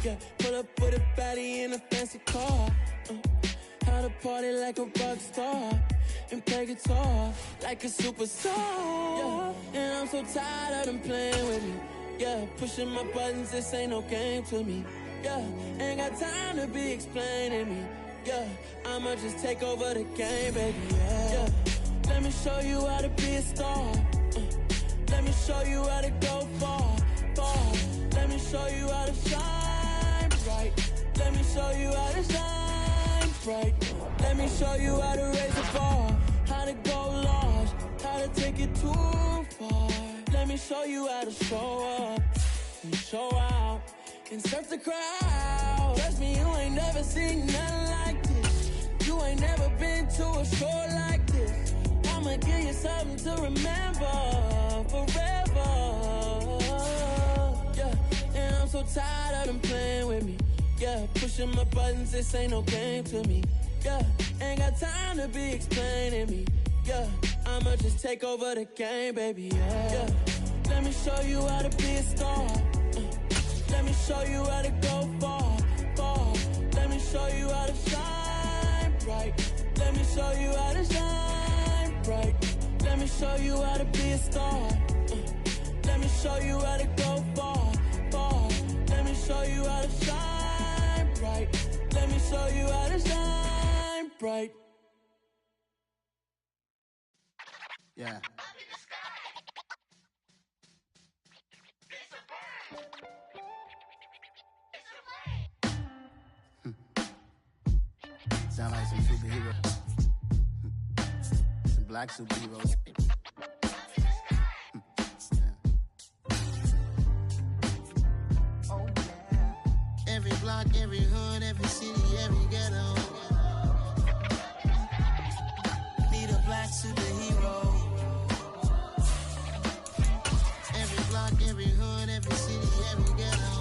Yeah, pull up with a baddie in a fancy car. How to party like a rock star and play guitar like a superstar. Yeah, and I'm so tired of them playing with me. Yeah, pushing my buttons, this ain't no game to me. Yeah, ain't got time to be explaining me. Yeah, I'ma just take over the game, baby. Yeah, let me show you how to be a star. Let me show you how to go far, far. Let me show you how to shine bright. Let me show you how to shine bright. Let me show you how to raise the bar, how to go large, how to take it too far. Let me show you how to show up and show out and surf the crowd. Trust me, you ain't never seen nothing like this. You ain't never been to a show like this. I'ma give you something to remember forever. Yeah, and I'm so tired of them playing with me. Yeah, pushing my buttons, this ain't no game to me. Yeah, ain't got time to be explaining me. Yeah, I'ma just take over the game, baby. Yeah, let me show you how to be a star. Let me show you how to go far, far. Let me show you how to shine bright. Let me show you how to shine bright. Let me show you how to be a star. Let me show you how to go far, far. Let me show you how to shine bright. Let me show you how to shine bright. Yeah. Sound like some superheroes. Some black superheroes. Oh, yeah. Every block, every hood, every city, every ghetto. Need a black superhero. Every block, every hood, every city, every ghetto.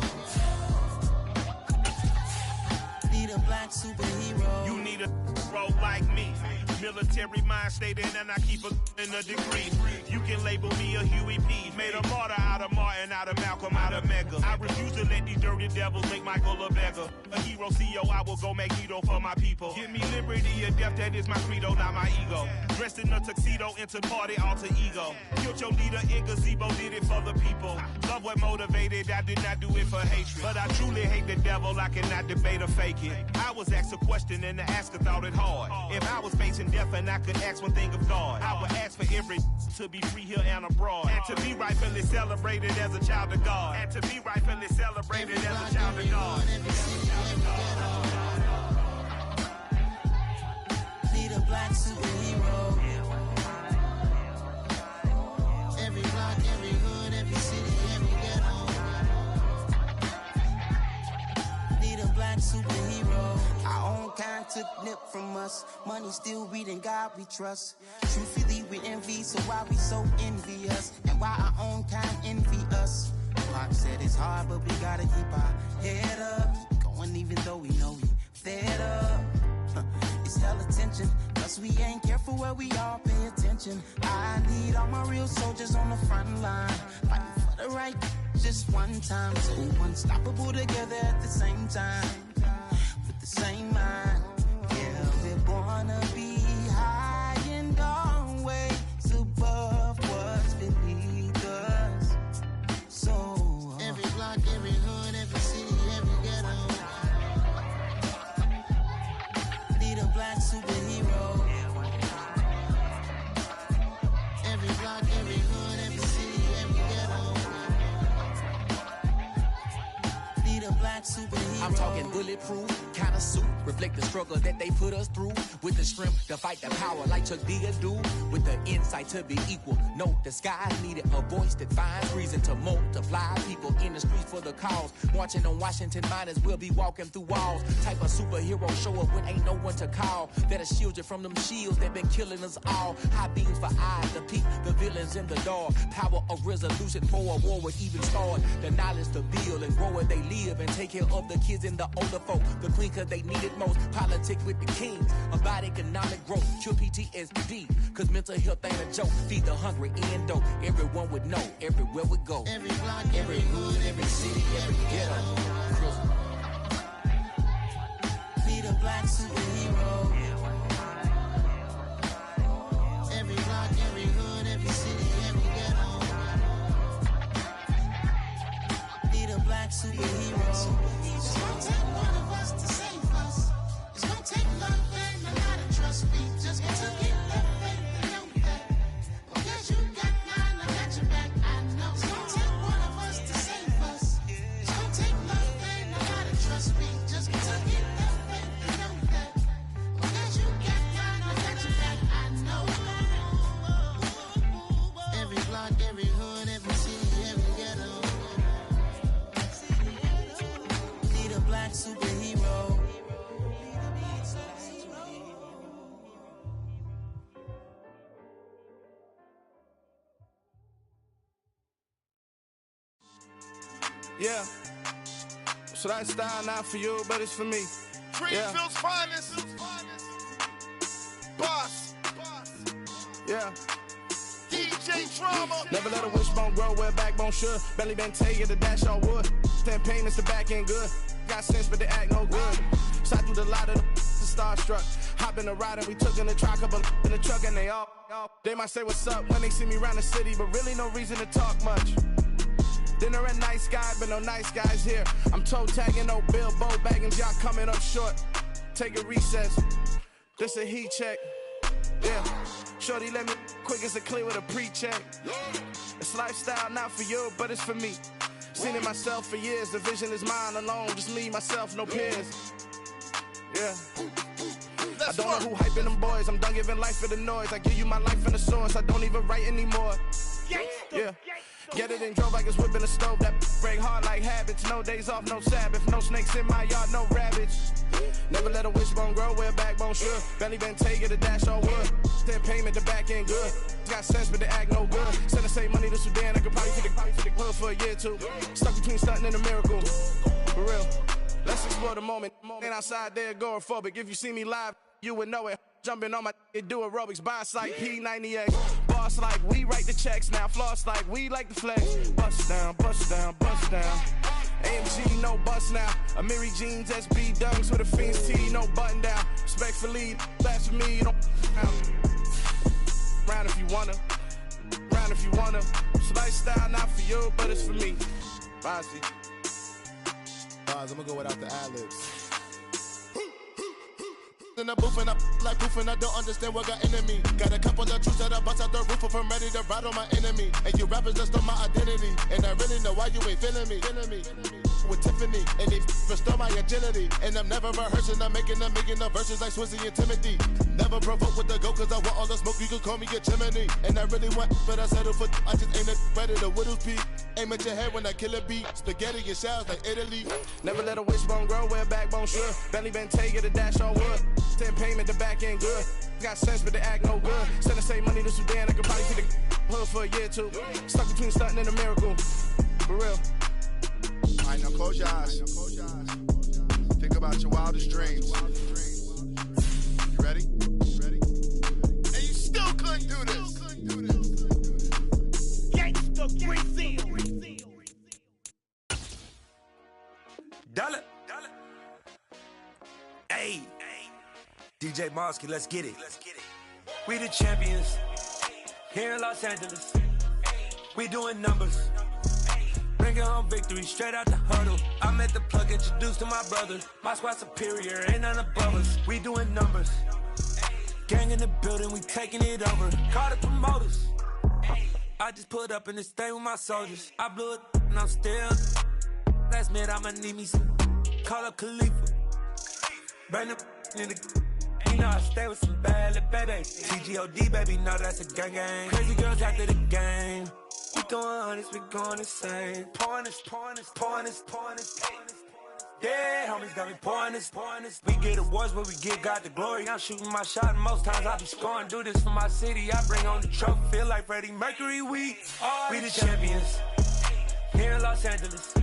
Need a black superhero. You need a role like me. Military mind stated, and I keep in a degree. You can label me a Huey P. Made a martyr out of Martin, out of Malcolm, out of Mega. I refuse to let these dirty devils make Michael a beggar. A hero CEO, I will go Magneto for my people. Give me liberty or death, that is my credo, not my ego. Dressed in a tuxedo, into party, alter ego. Killed your leader in gazebo, did it for the people. Love what motivated, I did not do it for hatred. But I truly hate the devil, I cannot debate or fake it. I was asked a question and the asker thought it hard. If I was facing death and I could ask one thing of God, I would ask for every to be free here and abroad, and to be rightfully celebrated as a child of God, and to be rightfully celebrated as a child of God. Need a black superhero. Every block, every hood, every city, every ghetto. Need a black superhero. Our own kind took nip from us. Money still reading, God we trust. Truthfully we envy, so why we so envious? And why our own kind envy us? Pac said it's hard, but we gotta keep our head up. Keep going even though we know we fed up. It's hell attention, plus we ain't careful where we all pay attention. I need all my real soldiers on the front line, fighting for the right just one time. So unstoppable together at the same time, with the same mind. Yeah, we're gonna be high and always above what's beneath us. So every block, every hood, every city, every ghetto. Need a black superhero. Every block, every hood, every city, every ghetto. Need a black superhero. I'm talking bulletproof kind of suit, reflect the struggle that they put us through, with the strength to fight the power like Chuck D do, with the insight to be equal. No disguise needed, a voice that finds reason to multiply people in the streets for the cause. Marching on Washington miners, we'll be walking through walls. Type of superhero show up when ain't no one to call. That'll shield you from them shields that been killing us all. High beams for eyes to peek the villains in the dark. Power of resolution for a war would even start. The knowledge to build and grow where they live and take care of the kids and the older folk. The queen cause they need it most. Politics with the kings about economic growth. Cure PTSD cause mental health ain't a joke. Feed the hungry and dope. Everyone would know everywhere we go. Every block, every hood, every city, every ghetto. superhero. It's gonna take one of us to save us. It's gonna take love and a lot of trust. We just got to get that faith and know that. Because you got mine, I got your back, I know. It's gonna take one of us to save us. It's gonna take love and a lot of trust. We just got to get that faith and know that. Because you got mine, I got your back, I know. Every block, every hood, every city, every ghetto. Need a black superhero. Yeah. So that style not for you, but it's for me. Greenfield's finest. Boss. Yeah. DJ Drama. Never let a wishbone grow where a backbone should. Belly been take it, the dash all wood. 10 payments, the back end good. Got sense, but they act no good. Shot through the lot of the starstruck. Hop in the ride and we took in the truck, couple in the truck and they all. They might say what's up when they see me round the city, but really no reason to talk much. Dinner at nice guy, but no nice guys here. I'm toe tagging, no Bilbo bagging, y'all coming up short. Take a recess. This a heat check. Yeah. Shorty let me quick as a clear with a pre-check. It's lifestyle not for you, but it's for me. Seen it myself for years. The vision is mine alone. Just me, myself, no peers. Yeah. I don't know who hyping them boys. I'm done giving life for the noise. I give you my life in the source. I don't even write anymore. Yeah. Get it and drove like it's whipping the stove. That break hard like habits. No days off, no Sabbath. No snakes in my yard, no rabbits. Never let a wishbone grow where a backbone should. Belly been take it, the dash all wood. 10 payment, the back end good. Got sense, but they act no good. Send the same money to Sudan. I could probably take the hood for a year or two. Stuck between stunting and a miracle. For real. Let's explore the moment. Ain't outside there agoraphobic. If you see me live, you would know it. Jumping on my do aerobics, buy site P90X. Boss like we write the checks now. Floss like we like the flex. Bust down, bust down, bust down. AMG, no bust now. Amiri jeans, SB dunks with a Fiends T, no button down. Respectfully, that's for me. Don't round if you wanna. Round if you wanna. It's lifestyle not for you, but it's for me. Bossy. Bars, I'm gonna go without the ad-libs. In the booth and I like proof and I don't understand what got into me. Got a couple of truths that I bust out the roof if I'm ready to ride on my enemy. And you rappers just stole my identity. And I really know why you ain't feeling me. With Tiffany, and they restore my agility. And I'm never rehearsing, I'm making a million of verses like Swizzy and Timothy. Never provoke with the go, cause I want all the smoke, you can call me a chimney. And I really want, but I settle for, I just ain't ready to Whittles peak. Aim at your head when I kill a beat. Spaghetti and shells like Italy. Never let a wishbone grow where a backbone should. Belly been take it, the dash all wood. 10 payment, the back end good. Got sense, but they act no good. Send the same money to Sudan, I could probably take the hood for a year or two. Stuck between stunting and a miracle. For real. Alright, now close your eyes. Think about your wildest dreams. You ready? And you still couldn't do this. Gangsta Greenfield. Dollar. Hey. DJ Mosky, let's get it. We the champions here in Los Angeles. We doing numbers. Bringing home victory straight out the huddle. I met the plug, introduced to my brother. My squad superior, ain't none above us. We doing numbers. Gang in the building, we taking it over. Call the promoters. I just put up in this thing with my soldiers. I blew it and I'm still. Last minute I'ma need me some. Call up Khalifa. Bring the in the. You know I stay with some bad little baby. TGOD baby, know that's a gang gang. Crazy girls after the game. We throwing hundreds, we going insane. Pouring this. Yeah, homies got me pouring this. We get awards, but we give God the glory. I'm shooting my shot, and most times I be scoring. Do this for my city, I bring on the trophy. Feel like Freddie Mercury, we the champions here in Los Angeles.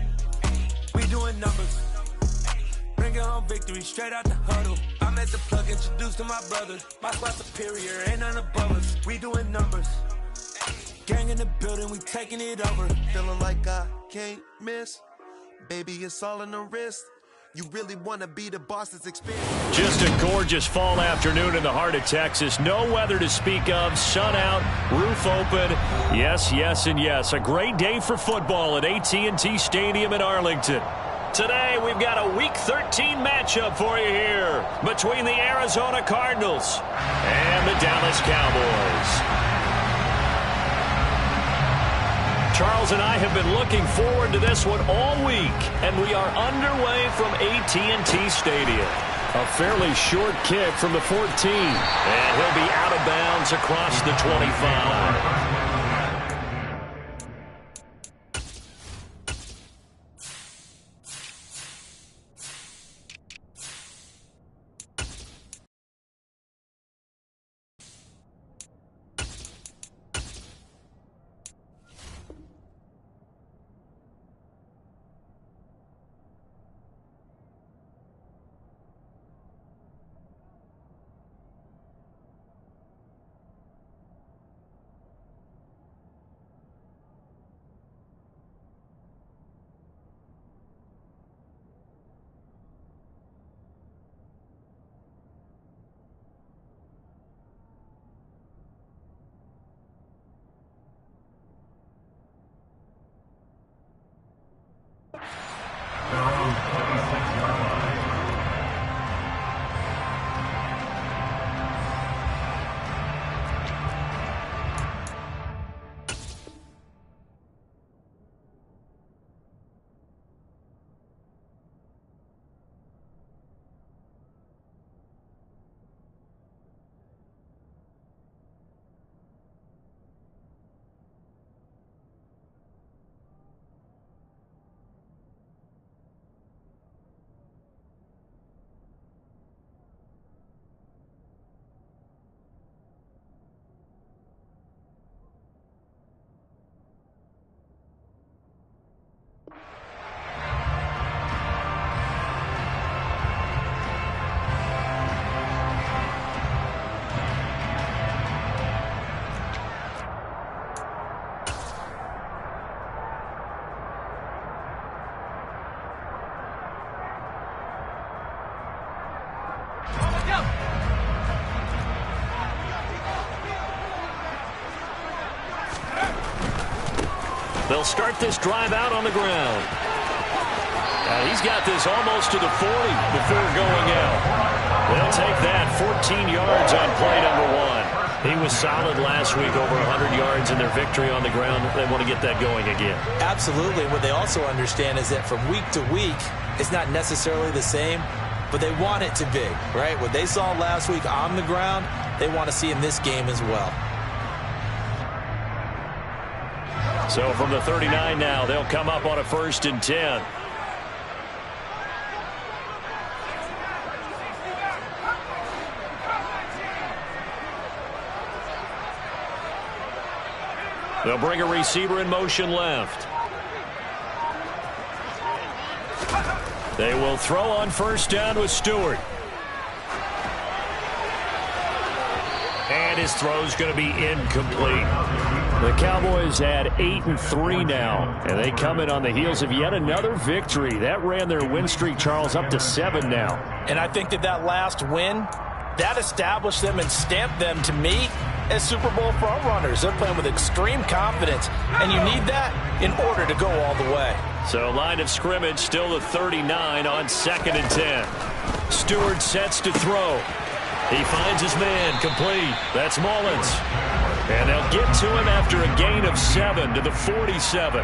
We doing numbers. Bringing home victory straight out the huddle. I met the plug, introduced to my brother. My squad superior, ain't none above us. We doing numbers. Gang in the building, we taking it over. Feeling like I can't miss. Baby, it's all in the wrist. You really want to be the boss that's expanding. Just a gorgeous fall afternoon in the heart of Texas. No weather to speak of. Sun out, roof open. Yes, yes, and yes. A great day for football at AT&T Stadium in Arlington. Today, we've got a Week 13 matchup for you here between the Arizona Cardinals and the Dallas Cowboys. Charles and I have been looking forward to this one all week, and we are underway from AT&T Stadium. A fairly short kick from the 14, and he'll be out of bounds across the 25. They'll start this drive out on the ground. He's got this almost to the 40 before going out. They'll take that 14 yards on play number 1. He was solid last week, over 100 yards in their victory on the ground. They want to get that going again. Absolutely. What they also understand is that from week to week, it's not necessarily the same, but they want it to be, right? What they saw last week on the ground, they want to see in this game as well. So from the 39 now, they'll come up on a 1st and 10. They'll bring a receiver in motion left. They will throw on 1st down with Stewart. And his throw's going to be incomplete. The Cowboys had 8-3 now, and they come in on the heels of yet another victory. That ran their win streak, Charles, up to 7 now. And I think that last win, that established them and stamped them, to me, as Super Bowl frontrunners. They're playing with extreme confidence, and you need that in order to go all the way. So line of scrimmage still the 39 on 2nd and 10. Stewart sets to throw. He finds his man, complete. That's Mullins. And they'll get to him after a gain of 7 to the 47.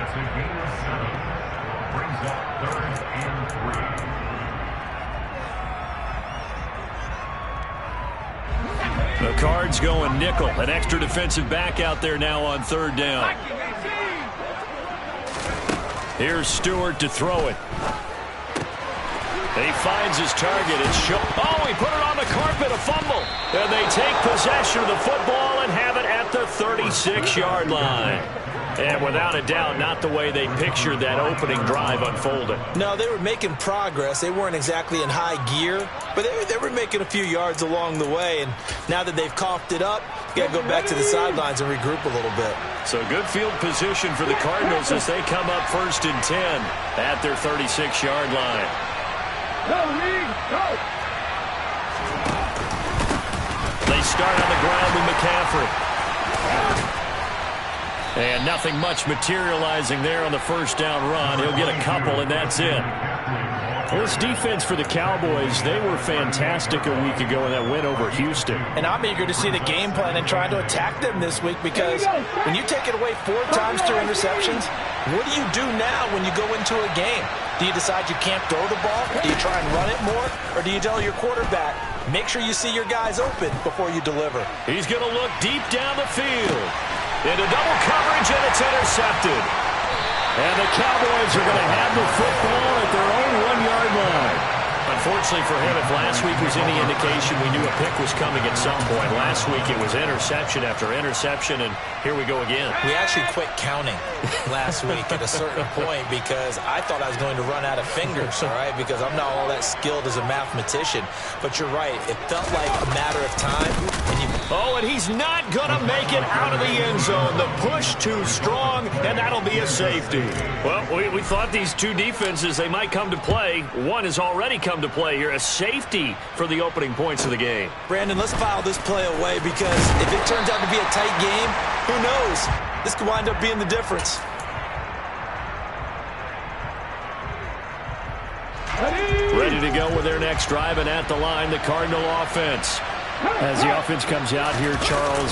The Cards going nickel. An extra defensive back out there now on 3rd down. Here's Stewart to throw it. He finds his target. Oh, he put it on the carpet, a fumble. And they take possession of the football and have it at the 36-yard line. And without a doubt, not the way they pictured that opening drive unfolding. No, they were making progress. They weren't exactly in high gear, but they were making a few yards along the way. And now that they've coughed it up, you got to go back to the sidelines and regroup a little bit. So good field position for the Cardinals as they come up 1st and 10 at their 36-yard line. They start on the ground with McCaffrey. And nothing much materializing there on the first down run. He'll get a couple, and that's it. This defense for the Cowboys, they were fantastic a week ago in that win over Houston. And I'm eager to see the game plan and try to attack them this week, because when you take it away 4 times through interceptions, what do you do now when you go into a game? Do you decide you can't throw the ball? Do you try and run it more? Or do you tell your quarterback, make sure you see your guys open before you deliver? He's going to look deep down the field. Into double coverage, and it's intercepted. And the Cowboys are going to have the football at their own 1-yard line. Unfortunately for him, if last week was any indication, we knew a pick was coming at some point. Last week it was interception after interception, and here we go again. We actually quit counting last week at a certain point because I thought I was going to run out of fingers, all right, because I'm not all that skilled as a mathematician. But you're right. It felt like a matter of time. And he's not going to make it out of the end zone. The push too strong, and that'll be a safety. Well, we thought these two defenses, they might come to play. One has already come to play here. A safety for the opening points of the game. Brandon, let's file this play away, because if it turns out to be a tight game, who knows? This could wind up being the difference. Ready to go with their next drive, and at the line, the Cardinal offense. As the offense comes out here, Charles,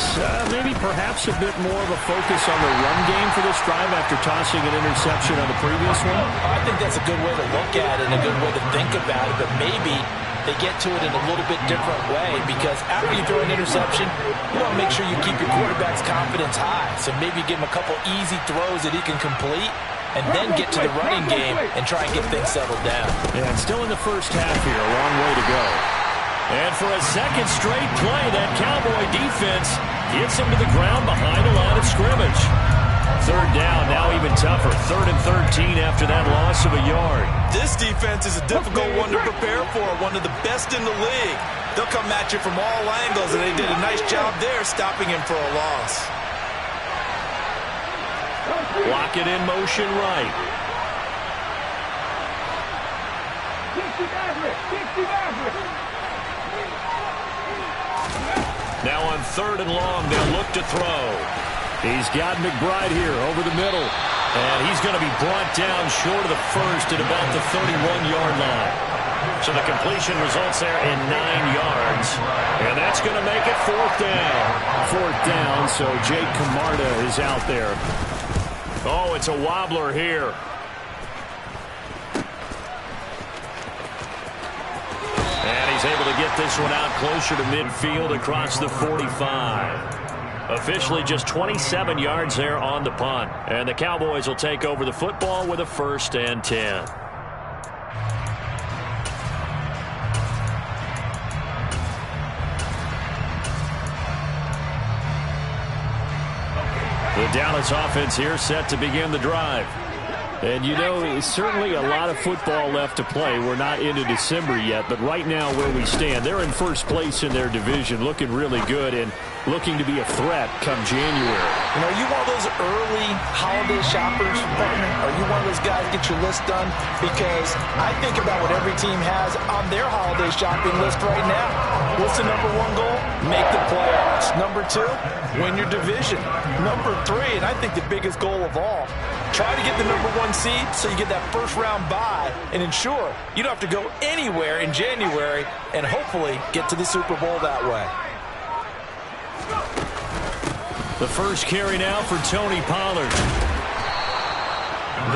maybe perhaps a bit more of a focus on the run game for this drive after tossing an interception on the previous one? I think that's a good way to look at it and a good way to think about it, but maybe they get to it in a little bit different way, because after you throw an interception, you want to make sure you keep your quarterback's confidence high. So maybe give him a couple easy throws that he can complete, and then get to the running game and try and get things settled down. Yeah, it's still in the first half here. A long way to go. And for a second straight play, that Cowboy defense gets him to the ground behind the line of scrimmage. Third down, now even tougher. 3rd and 13 after that loss of a yard. This defense is a difficult one to prepare for, one of the best in the league. They'll come at you from all angles, and they did a nice job there stopping him for a loss. Block it in motion right. Now on 3rd and long, they'll look to throw. He's got McBride here over the middle. And he's going to be brought down short of the first at about the 31-yard line. So the completion results there in 9 yards. And that's going to make it 4th down. 4th down, so Jake Camarda is out there. Oh, it's a wobbler here. And he's able to get this one out closer to midfield across the 45. Officially just 27 yards there on the punt. And the Cowboys will take over the football with a 1st and 10. The Dallas offense here set to begin the drive. And you know, certainly a lot of football left to play. We're not into December yet, but right now where we stand, they're in first place in their division, looking really good and looking to be a threat come January. You know, are you one of those early holiday shoppers, partner? Are you one of those guys get your list done? Because I think about what every team has on their holiday shopping list right now. What's the number 1 goal? Make the playoffs. Number 2, win your division. Number 3, and I think the biggest goal of all, try to get the number 1 seed so you get that first-round bye and ensure you don't have to go anywhere in January and hopefully get to the Super Bowl that way. The first carry now for Tony Pollard.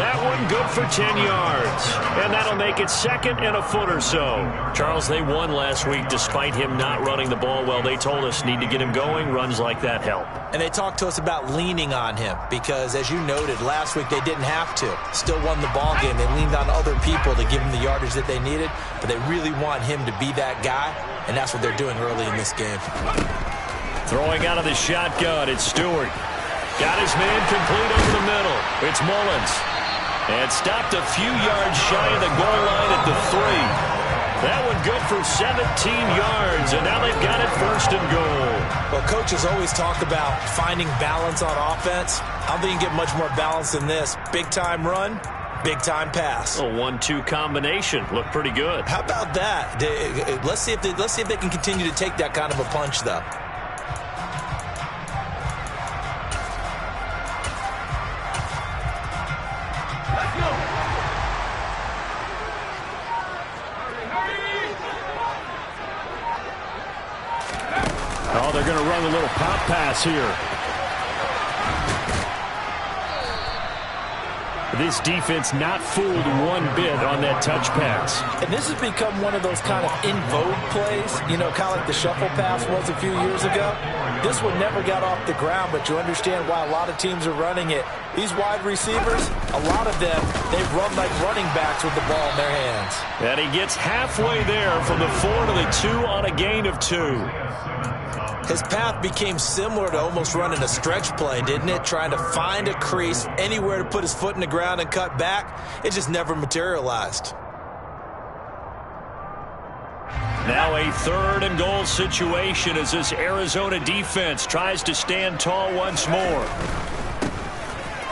That one good for 10 yards. And that'll make it 2nd and a foot or so. Charles, they won last week despite him not running the ball well. They told us need to get him going. Runs like that help. And they talked to us about leaning on him because, as you noted, last week they didn't have to. Still won the ball game. They leaned on other people to give him the yardage that they needed. But they really want him to be that guy. And that's what they're doing early in this game. Throwing out of the shotgun, it's Stewart. Got his man complete over the middle. It's Mullins. And stopped a few yards shy of the goal line at the 3. That one good for 17 yards, and now they've got it 1st and goal. Well, coaches always talk about finding balance on offense. I don't think you can get much more balance than this. Big-time run, big-time pass. A 1-2 combination. Looked pretty good. How about that? Let's see if they can continue to take that kind of a punch, though. Oh, they're going to run a little pop pass here. This defense not fooled one bit on that touch pass. And this has become one of those kind of in vogue plays, you know, kind of like the shuffle pass was a few years ago. This one never got off the ground, but you understand why a lot of teams are running it. These wide receivers, a lot of them, they run like running backs with the ball in their hands. And he gets halfway there from the 4 to the 2 on a gain of 2. His path became similar to almost running a stretch play, didn't it? Trying to find a crease, anywhere to put his foot in the ground and cut back. It just never materialized. Now a 3rd and goal situation as this Arizona defense tries to stand tall once more.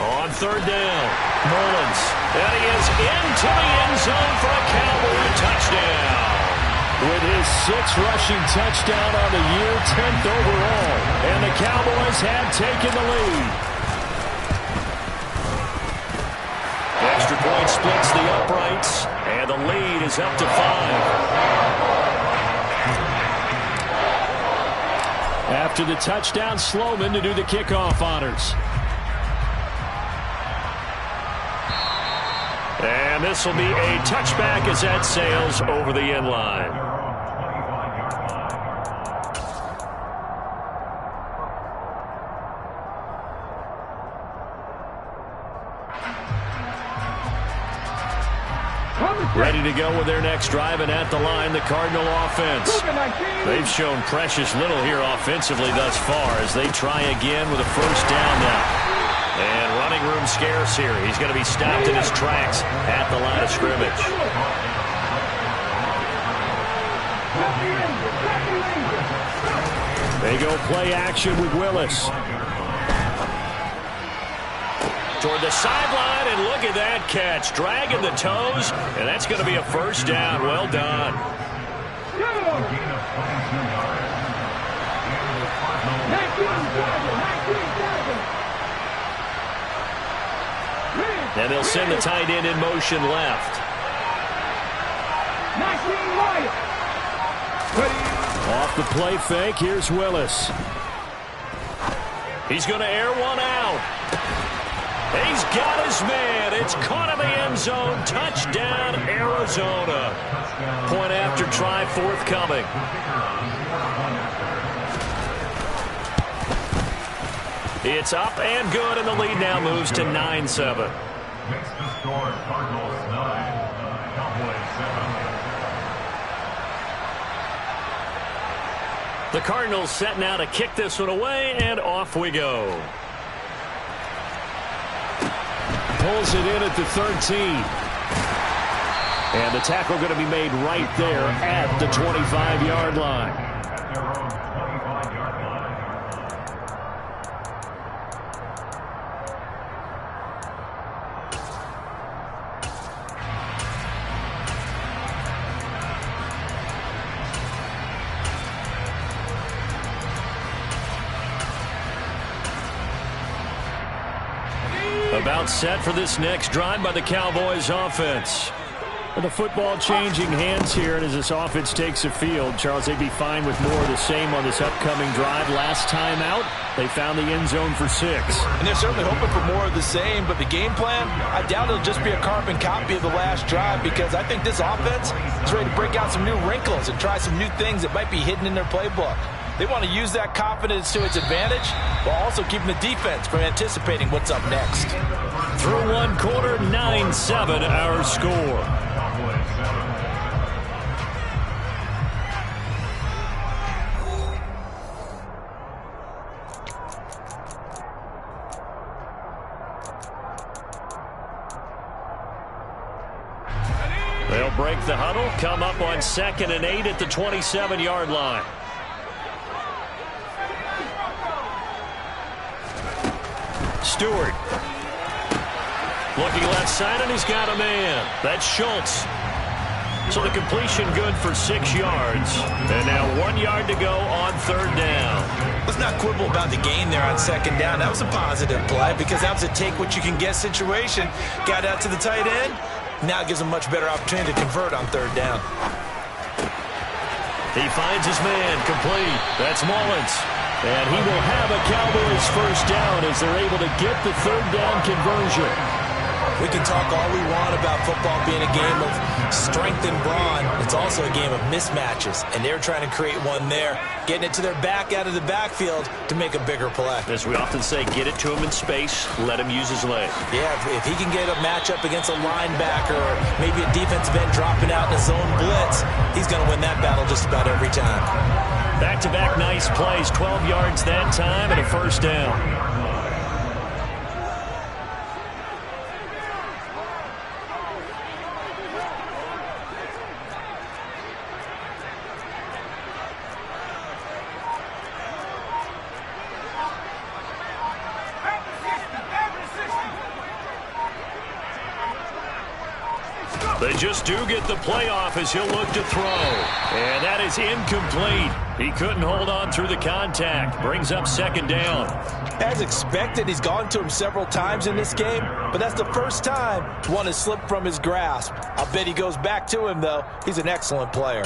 On 3rd down, Mullins. And he is into the end zone for a Cowboy touchdown. With his 6th rushing touchdown on the year, 10th overall. And the Cowboys have taken the lead. Extra point splits the uprights, and the lead is up to 5. After the touchdown, Sloman to do the kickoff honors. And this will be a touchback as that sails over the end line. Ready to go with their next drive, and at the line, the Cardinal offense. They've shown precious little here offensively thus far as they try again with a 1st down now. And running room scarce here. He's going to be stopped in his tracks at the line of scrimmage. They go play action with Willis. Toward the sideline, and look at that catch. Dragging the toes, and that's going to be a 1st down. Well done. And they'll send the tight end in motion left. Off the play fake, here's Willis. He's going to air one out. He's got his man. It's caught in the end zone. Touchdown, Arizona. Point after try forthcoming. It's up and good, and the lead now moves to 9-7. Makes the score Cardinals 9, Cowboys 7. The Cardinals set now to kick this one away, and off we go. Pulls it in at the 13. And the tackle going to be made right there at the 25-yard line. About set for this next drive by the Cowboys offense. And the football changing hands here, and as this offense takes the field, Charles, they'd be fine with more of the same on this upcoming drive. Last time out, they found the end zone for 6. And they're certainly hoping for more of the same, but the game plan, I doubt it'll just be a carbon copy of the last drive, because I think this offense is ready to break out some new wrinkles and try some new things that might be hidden in their playbook. They want to use that confidence to its advantage while also keeping the defense from anticipating what's up next. Through one quarter, 9-7 our score. They'll break the huddle, come up on 2nd and 8 at the 27-yard line. Stewart. Looking left side, and he's got a man. That's Schultz. So the completion good for 6 yards. And now 1 yard to go on 3rd down. Let's not quibble about the gain there on 2nd down. That was a positive play because that was a take-what-you-can-get situation. Got out to the tight end. Now it gives him a much better opportunity to convert on 3rd down. He finds his man complete. That's Mullins. And he will have a Cowboys 1st down as they're able to get the 3rd down conversion. We can talk all we want about football being a game of strength and brawn. It's also a game of mismatches, and they're trying to create one there, getting it to their back out of the backfield to make a bigger play. As we often say, get it to him in space, let him use his leg. Yeah, if he can get a matchup against a linebacker or maybe a defensive end dropping out in a zone blitz, he's going to win that battle just about every time. Back-to-back nice plays, 12 yards that time and a 1st down. They just do get the playoff as he'll look to throw. And that is incomplete. He couldn't hold on through the contact. Brings up 2nd down. As expected, he's gone to him several times in this game, but that's the first time one has slipped from his grasp. I'll bet he goes back to him, though. He's an excellent player.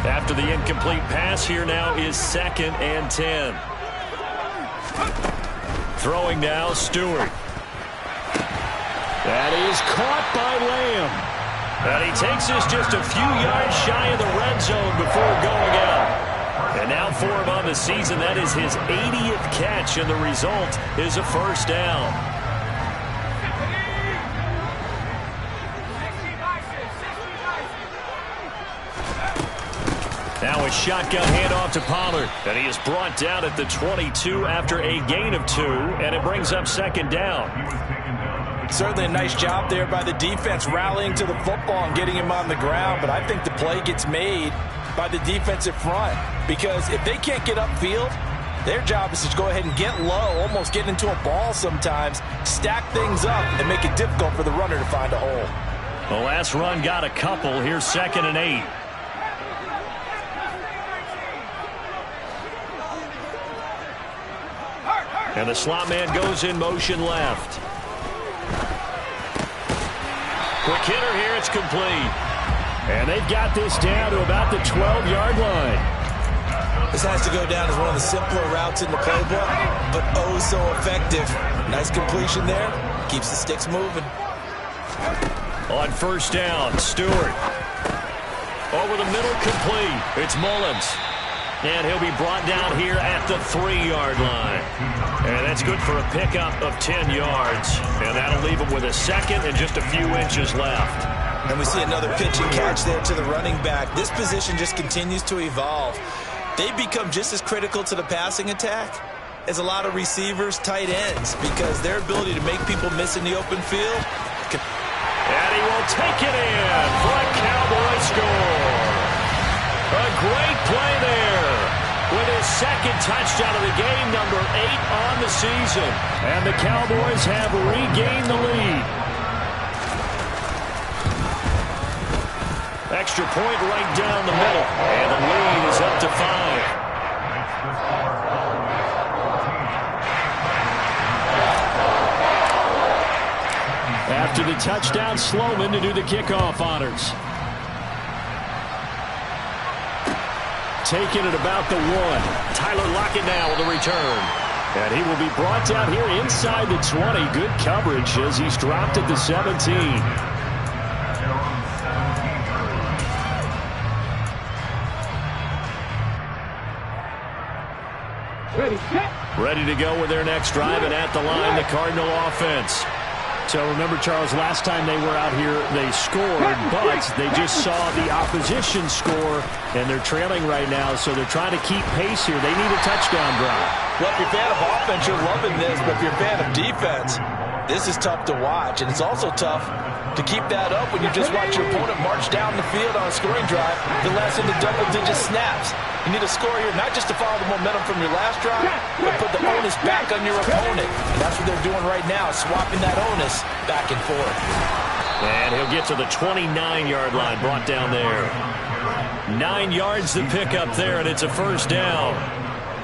After the incomplete pass, here now is 2nd and 10. Throwing now, Stewart. That is caught by Lamb. And he takes this just a few yards shy of the red zone before going out. And now for him on the season, that is his 80th catch, and the result is a 1st down. Now a shotgun handoff to Pollard, and he is brought down at the 22 after a gain of 2, and it brings up 2nd down. Certainly a nice job there by the defense rallying to the football and getting him on the ground, but I think the play gets made by the defensive front because if they can't get upfield, their job is to go ahead and get low, almost get into a ball sometimes, stack things up, and make it difficult for the runner to find a hole. The last run got a couple. Here's 2nd and 8. And the slot man goes in motion left. Quick hitter here, it's complete. And they've got this down to about the 12-yard line. This has to go down as one of the simpler routes in the playbook, but oh so effective. Nice completion there. Keeps the sticks moving. On 1st down, Stewart. Over the middle, complete. It's Mullins. And he'll be brought down here at the 3-yard line. And that's good for a pickup of 10 yards. And that'll leave him with a 2nd and just a few inches left. And we see another pitch and catch there to the running back. This position just continues to evolve. They become just as critical to the passing attack as a lot of receivers, tight ends, because their ability to make people miss in the open field. And he will take it in for a Cowboy score. A great play there with his 2nd touchdown of the game, number 8 on the season. And the Cowboys have regained the lead. Extra point right down the middle. And the lead is up to 5. After the touchdown, Sloman to do the kickoff honors. Taking it about the 1. Tyler Lockett now with the return. And he will be brought down here inside the 20. Good coverage as he's dropped at the 17. Ready to go with their next drive, and at the line, the Cardinal offense. So remember, Charles, last time they were out here, they scored, but they just saw the opposition score, and they're trailing right now, so they're trying to keep pace here. They need a touchdown drive. Well, if you're a fan of offense, you're loving this, but if you're a fan of defense, This is tough to watch, and it's also tough to keep that up when you just watch your opponent march down the field on a scoring drive that lasts into double-digit snaps. You need a score here, not just to follow the momentum from your last drive, but put the onus back on your opponent. And that's what they're doing right now, swapping that onus back and forth. And he'll get to the 29-yard line, brought down there. 9 yards to pick up there, and it's a first down.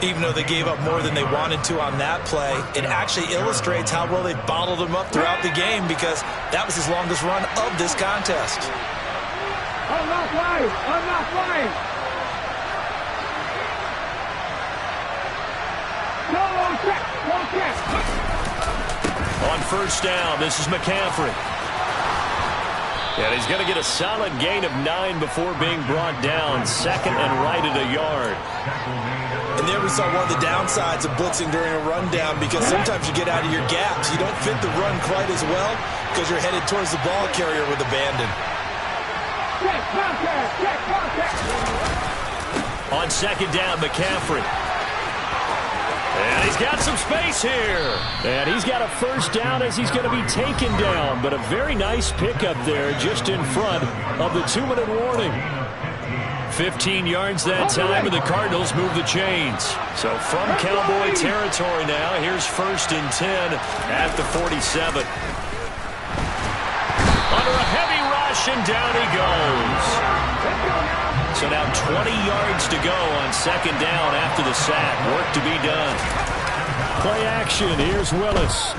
Even though they gave up more than they wanted to on that play, it actually illustrates how well they bottled them up throughout the game, because that was his longest run of this contest. I'm not flying! I'm not flying! On first down, this is McCaffrey. And he's going to get a solid gain of 9 before being brought down. Second and right at a yard. And there we saw one of the downsides of blitzing during a rundown, because sometimes you get out of your gaps. You don't fit the run quite as well because you're headed towards the ball carrier with abandon. On second down, McCaffrey. And he's got some space here. And he's got a first down as he's going to be taken down. But a very nice pickup there just in front of the 2-minute warning. 15 yards that time, and the Cardinals move the chains. So from Cowboy territory now, here's 1st and 10 at the 47. Under a heavy rush, and down he goes. So now 20 yards to go on second down after the sack. Work to be done. Play action. Here's Willis.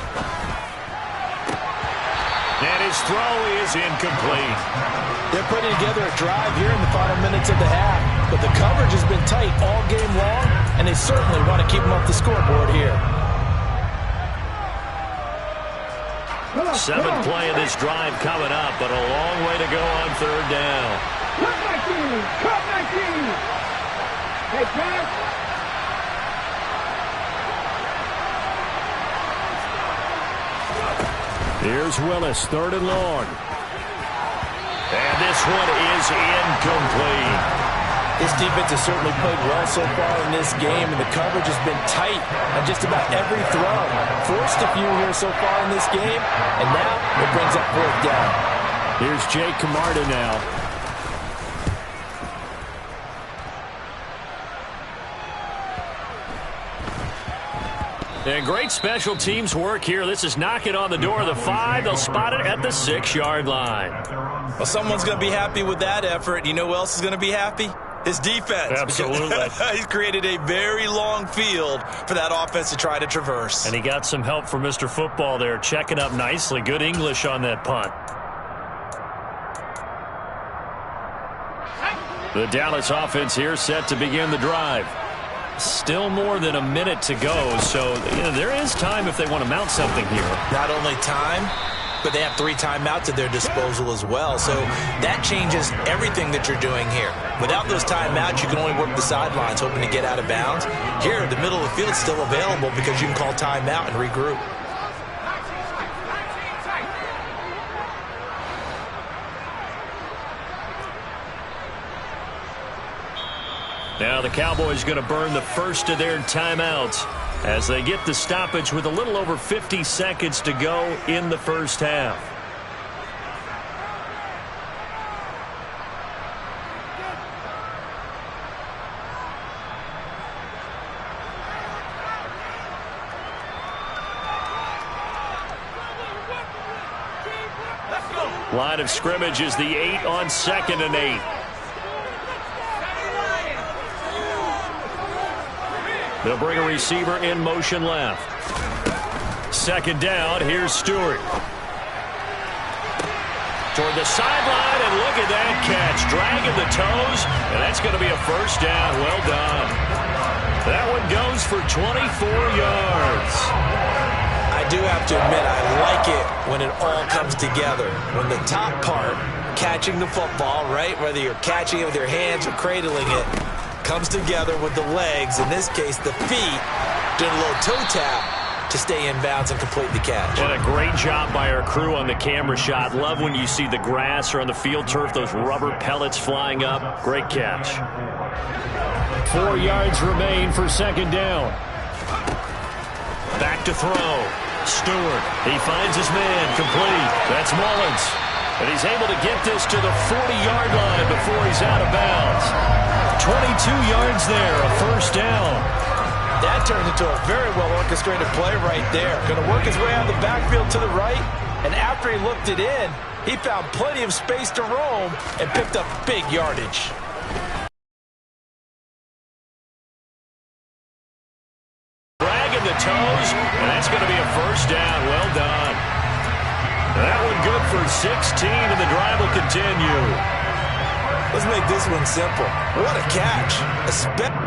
And his throw is incomplete. They're putting together a drive here in the final minutes of the half, but the coverage has been tight all game long, and they certainly want to keep them off the scoreboard here. 7th play of this drive coming up, but a long way to go on third down. Cut my team! Cut my team! Hey, pass! Here's Willis, 3rd and long. And this one is incomplete. This defense has certainly played well so far in this game, and the coverage has been tight on just about every throw. Forced a few here so far in this game, and now it brings up 4th down. Here's Jake Camarda now. And great special teams work here. This is knocking on the door of the 5. They'll spot it at the 6-yard line. Well, someone's going to be happy with that effort. You know who else is going to be happy? His defense. Absolutely. He's created a very long field for that offense to try to traverse. And he got some help from Mr. Football there, checking up nicely. Good English on that punt. The Dallas offense here set to begin the drive. Still more than a minute to go, so there is time if they want to mount something here. Not only time, but they have 3 timeouts at their disposal as well, so that changes everything that you're doing here. Without those timeouts, you can only work the sidelines, hoping to get out of bounds. Here, the middle of the field is still available because you can call timeout and regroup. Now the Cowboys going to burn the first of their timeouts as they get the stoppage with a little over 50 seconds to go in the first half. Line of scrimmage is the 8 on 2nd and 8. They'll bring a receiver in motion left. 2nd down, here's Stewart. Toward the sideline, and look at that catch. Dragging the toes, and that's going to be a first down. Well done. That one goes for 24 yards. I do have to admit, I like it when it all comes together. When the top part, catching the football, right, whether you're catching it with your hands or cradling it, comes together with the legs, in this case the feet, doing a little toe tap to stay in bounds and complete the catch. And a great job by our crew on the camera shot. Love when you see the grass or on the field turf, those rubber pellets flying up. Great catch. 4 yards remain for 2nd down. Back to throw. Stewart, he finds his man, complete. That's Mullins. And he's able to get this to the 40-yard line before he's out of bounds. 22 yards there, a first down. That turned into a very well-orchestrated play right there. Going to work his way out of the backfield to the right, and after he looked it in, he found plenty of space to roam and picked up big yardage. Dragging the toes, and that's going to be a first down. Well done. That one good for 16, and the drive will continue. Let's make this one simple. What a catch.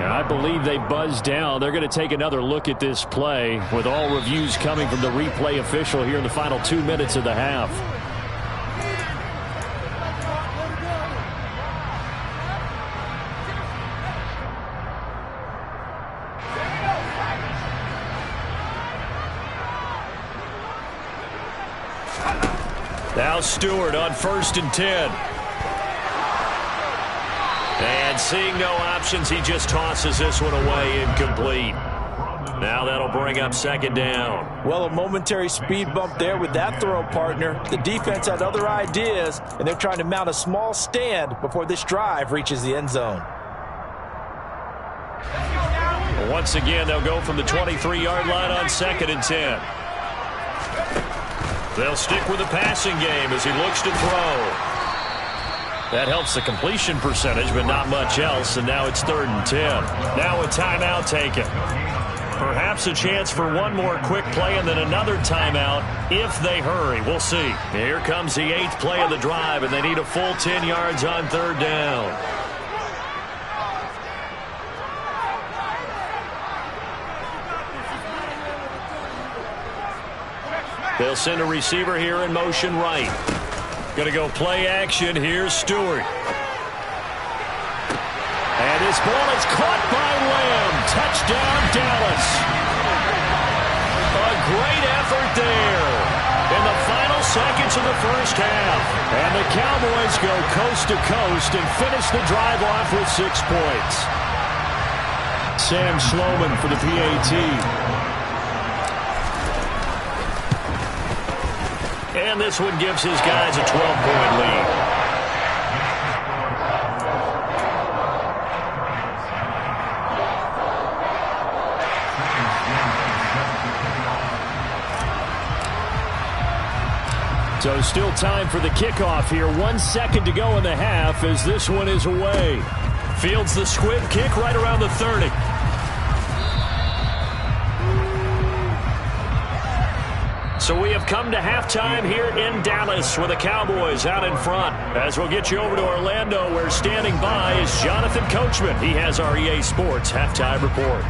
I believe they buzzed down. They're going to take another look at this play with all reviews coming from the replay official here in the final 2 minutes of the half. Now Stewart on 1st and 10. And seeing no options, he just tosses this one away, incomplete. Now that'll bring up 2nd down. Well, a momentary speed bump there with that throw, partner. The defense had other ideas, and they're trying to mount a small stand before this drive reaches the end zone. Once again, they'll go from the 23-yard line on 2nd and 10. They'll stick with the passing game as he looks to throw. That helps the completion percentage, but not much else, and now it's 3rd and 10. Now a timeout taken. Perhaps a chance for one more quick play and then another timeout if they hurry. We'll see. Here comes the 8th play of the drive, and they need a full 10 yards on 3rd down. They'll send a receiver here in motion right. Going to go play action. Here's Stewart. And this ball is caught by Lamb. Touchdown, Dallas. A great effort there in the final seconds of the first half. And the Cowboys go coast to coast and finish the drive off with 6 points. Sam Sloman for the PAT. And this one gives his guys a 12-point lead. So still time for the kickoff here. 1 second to go in the half as this one is away. Fields the squib kick right around the 30. So we have come to halftime here in Dallas with the Cowboys out in front. As we'll get you over to Orlando, where standing by is Jonathan Coachman. He has our EA Sports halftime report.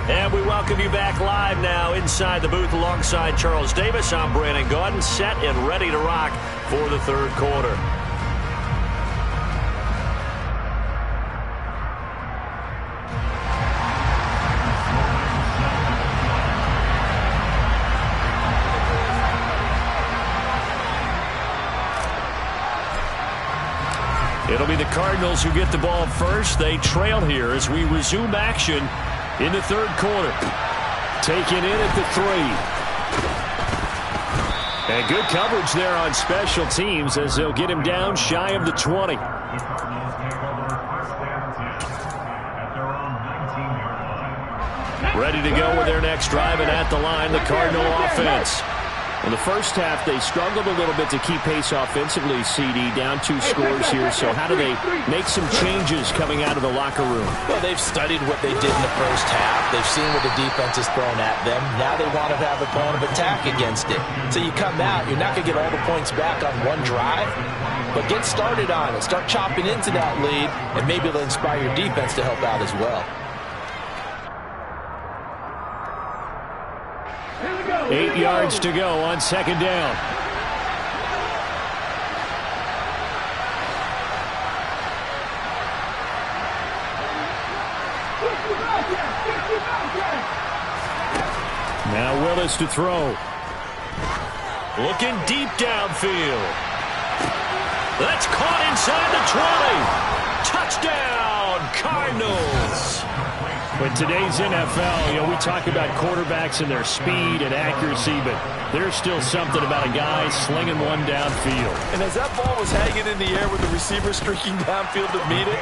And we welcome you back live now inside the booth alongside Charles Davis. I'm Brandon Gaudin, set and ready to rock for the 3rd quarter. It'll be the Cardinals who get the ball first. They trail here as we resume action in the 3rd quarter. Taken in at the 3. And good coverage there on special teams as they'll get him down shy of the 20. Ready to go with their next drive, and at the line, the Cardinal offense. In the first half, they struggled a little bit to keep pace offensively, CD, down 2 scores here. So how do they make some changes coming out of the locker room? Well, they've studied what they did in the first half. They've seen what the defense has thrown at them. Now they want to have a plan of attack against it. So you come out, you're not going to get all the points back on one drive, but get started on it. Start chopping into that lead, and maybe it'll inspire your defense to help out as well. 8 yards to go on 2nd down. Now Willis to throw. Looking deep downfield. That's caught inside the 20. Touchdown, Cardinals. In today's NFL, we talk about quarterbacks and their speed and accuracy, but there's still something about a guy slinging one downfield. And as that ball was hanging in the air with the receiver streaking downfield to meet it,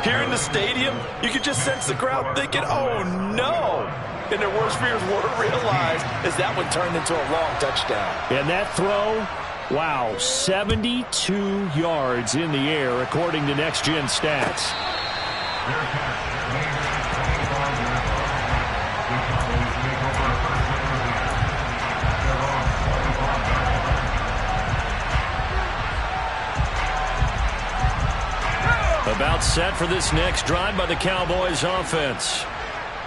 here in the stadium, you could just sense the crowd thinking, oh, no. And their worst fears were realized as that one turned into a long touchdown. And that throw, wow, 72 yards in the air, according to Next Gen Stats. About set for this next drive by the Cowboys offense.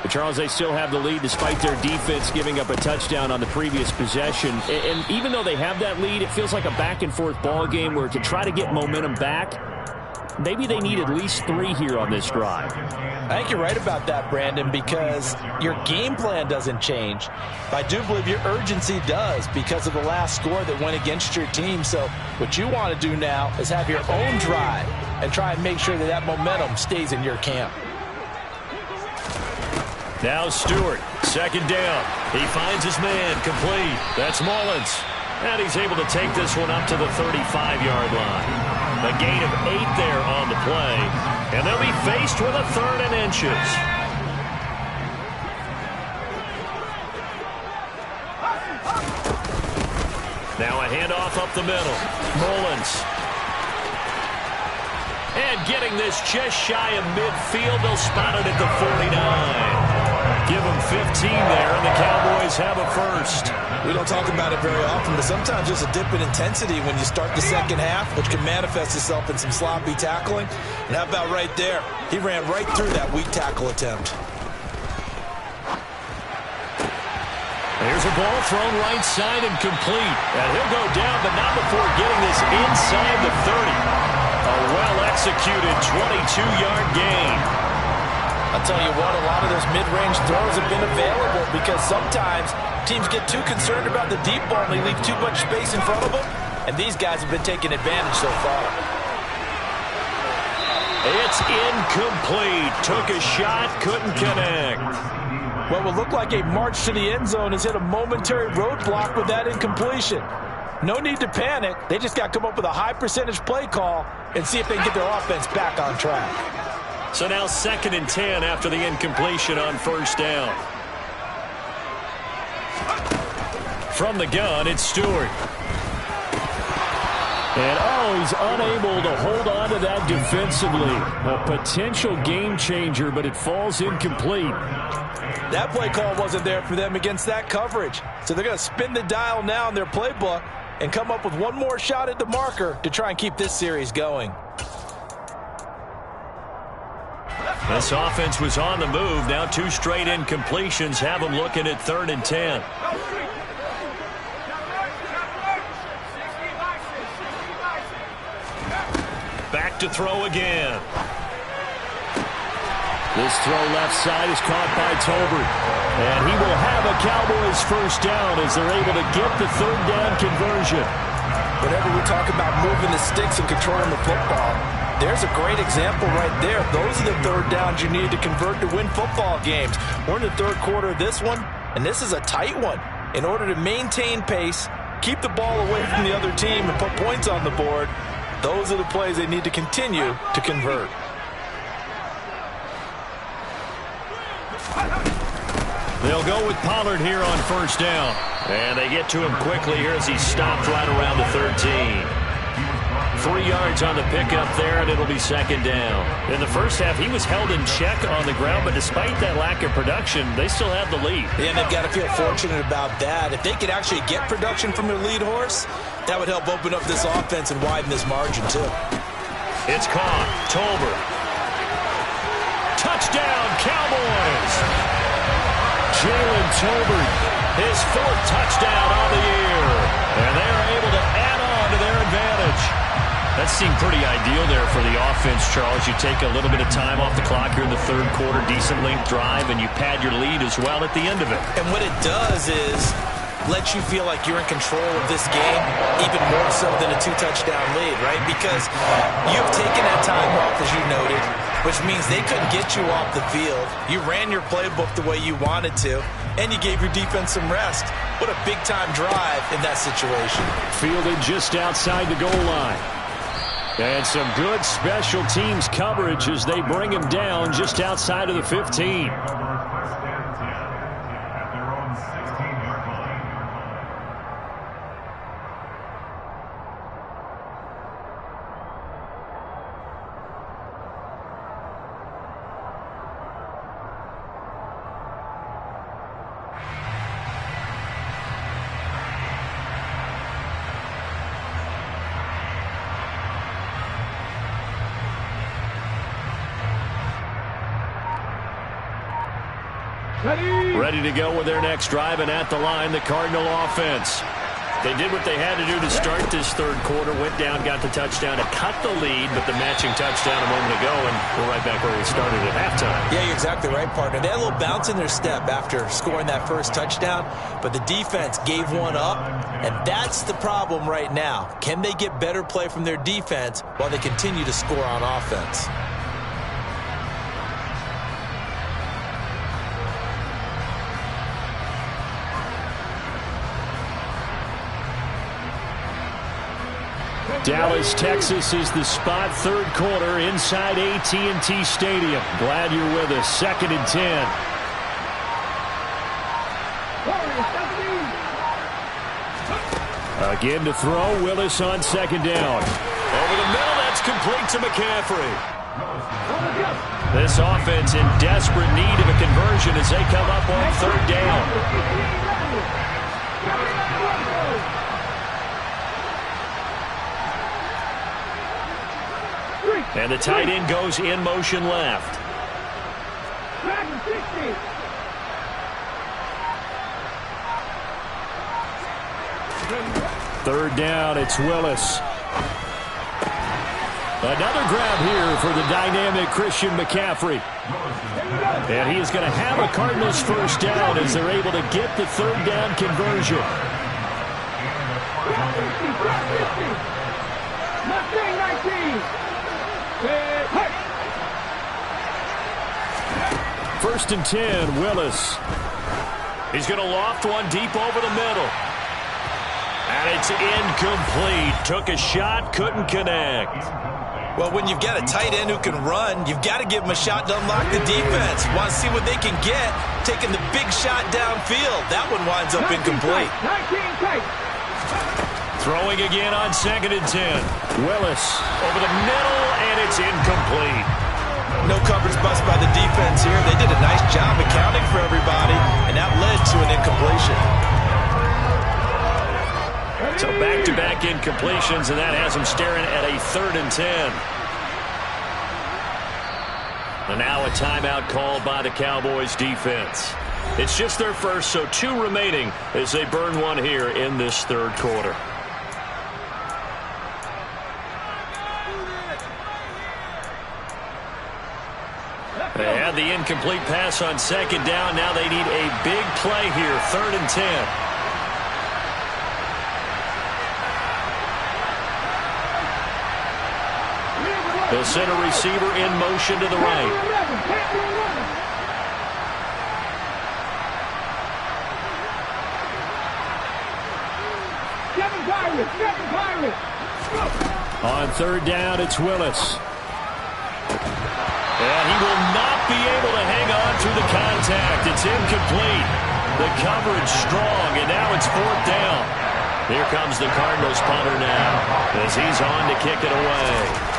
But Charles, they still have the lead despite their defense giving up a touchdown on the previous possession. And even though they have that lead, it feels like a back-and-forth ball game where to try to get momentum back, maybe they need at least 3 here on this drive. I think you're right about that, Brandon, because your game plan doesn't change. But I do believe your urgency does because of the last score that went against your team. So what you want to do now is have your own drive and try and make sure that that momentum stays in your camp. Now Stewart, second down. He finds his man, complete. That's Mullins. And he's able to take this one up to the 35-yard line. A gain of 8 there on the play. And they'll be faced with a 3rd and inches. Now a handoff up the middle. Mullins. And getting this just shy of midfield. They'll spot it at the 49. Give them 15 there, and the Cowboys have a first. We don't talk about it very often, but sometimes there's a dip in intensity when you start the second half, which can manifest itself in some sloppy tackling. And how about right there? He ran right through that weak tackle attempt. There's a ball thrown right side and complete. And he'll go down, but not before getting this inside the 30. A well-executed 22-yard gain. I'll tell you what, a lot of those mid-range throws have been available because sometimes teams get too concerned about the deep ball and they leave too much space in front of them, and these guys have been taking advantage so far. It's incomplete. Took a shot, couldn't connect. What will look like a march to the end zone has hit a momentary roadblock with that incompletion. No need to panic. They just got to come up with a high percentage play call and see if they can get their offense back on track. So now 2nd and 10 after the incompletion on first down. From the gun, it's Stewart. And, he's unable to hold on to that defensively. A potential game changer, but it falls incomplete. That play call wasn't there for them against that coverage. So they're going to spin the dial now in their playbook and come up with one more shot at the marker to try and keep this series going. This offense was on the move. Now 2 straight incompletions have them looking at 3rd and 10. Back to throw again. This throw left side is caught by Tolbert. And he will have a Cowboys first down as they're able to get the 3rd down conversion. Whenever we talk about moving the sticks and controlling the football, there's a great example right there. Those are the 3rd downs you need to convert to win football games. We're in the 3rd quarter of this one, and this is a tight one. In order to maintain pace, keep the ball away from the other team, and put points on the board, those are the plays they need to continue to convert. They'll go with Pollard here on first down. And they get to him quickly here as he's stopped right around the 13. 3 yards on the pickup there, and it'll be 2nd down. In the first half, he was held in check on the ground, but despite that lack of production, they still have the lead. Yeah, and they've got to feel fortunate about that. If they could actually get production from their lead horse, that would help open up this offense and widen this margin, too. It's caught. Tolbert. Touchdown, Cowboys! Jalen Tolbert, his 4th touchdown on the year. And they're able to add on to their advantage. That seemed pretty ideal there for the offense, Charles. You take a little bit of time off the clock here in the 3rd quarter, decent length drive, and you pad your lead as well at the end of it. And what it does is lets you feel like you're in control of this game, even more so than a 2-touchdown lead, right? Because you've taken that time off, as you noted, which means they couldn't get you off the field. You ran your playbook the way you wanted to, and you gave your defense some rest. What a big-time drive in that situation. Fielded just outside the goal line. And some good special teams coverage as they bring him down just outside of the 15. Ready to go with their next drive, and at the line, the Cardinal offense. They did what they had to do to start this third quarter, went down, got the touchdown to cut the lead, but the matching touchdown a moment ago, and we're right back where we started at halftime. Yeah, you're exactly right, partner. They had a little bounce in their step after scoring that first touchdown, but the defense gave one up, and that's the problem right now. Can they get better play from their defense while they continue to score on offense? Dallas, Texas is the spot, third quarter inside AT&T Stadium. Glad you're with us. 2nd and 10. Again to throw. Willis on 2nd down. Over the middle, that's complete to McCaffrey. This offense in desperate need of a conversion as they come up on 3rd down. And the tight end goes in motion left. 3rd down, it's Willis. Another grab here for the dynamic Christian McCaffrey. And he is going to have a Cardinals first down as they're able to get the 3rd down conversion. First and 10, Willis. He's going to loft one deep over the middle. And it's incomplete. Took a shot, couldn't connect. Well, when you've got a tight end who can run, you've got to give him a shot to unlock the defense. Want to see what they can get, taking the big shot downfield. That one winds up incomplete. Throwing again on 2nd and 10. Willis over the middle, and it's incomplete. No coverage bust by the defense here. They did a nice job accounting for everybody, and that led to an incompletion. So back-to-back incompletions, and that has them staring at a 3rd and 10. And now a timeout called by the Cowboys defense. It's just their first, so 2 remaining as they burn one here in this third quarter. They had the incomplete pass on 2nd down. Now they need a big play here, 3rd and 10. The center receiver in motion to the right. On 3rd down, it's Willis. And he will not be able to hang on through the contact. It's incomplete. The coverage strong, and now it's 4th down. Here comes the Cardinals punter now as he's on to kick it away.